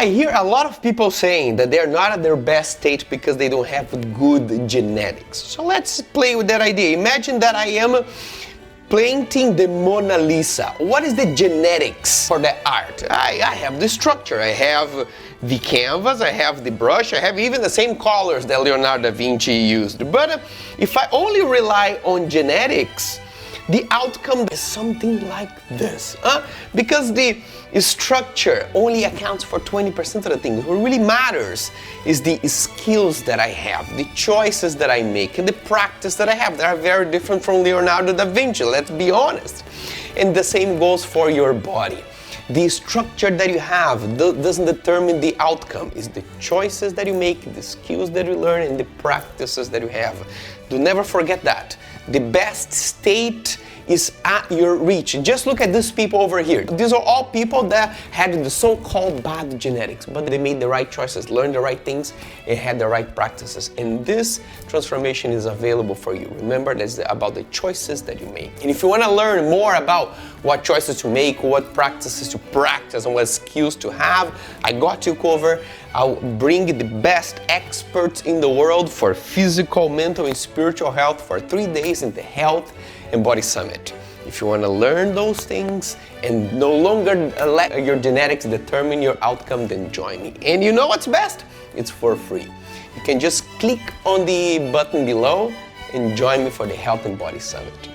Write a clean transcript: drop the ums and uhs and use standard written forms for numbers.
I hear a lot of people saying that they're not at their best state because they don't have good genetics. So let's play with that idea. Imagine that I am painting the Mona Lisa. What is the genetics for the art? I have the structure, I have the canvas, I have the brush, I have even the same colors that Leonardo da Vinci used. But if I only rely on genetics, the outcome is something like this, because the structure only accounts for 20% of the things. What really matters is the skills that I have, the choices that I make, and the practice that I have. They are very different from Leonardo da Vinci, let's be honest. And the same goes for your body. The structure that you have doesn't determine the outcome. It's the choices that you make, the skills that you learn, and the practices that you have. Do never forget that. The best state is at your reach. Just look at these people over here. These are all people that had the so-called bad genetics, but they made the right choices, learned the right things, and had the right practices. And this transformation is available for you. Remember, that's about the choices that you make. And if you want to learn more about what choices to make, what practices to practice, and what skills to have, I got you covered. I'll bring the best experts in the world for physical, mental, and spiritual health for 3 days in the Health and Body Summit. If you want to learn those things and no longer let your genetics determine your outcome, then join me. And you know what's best? It's for free. You can just click on the button below and join me for the Health and Body Summit.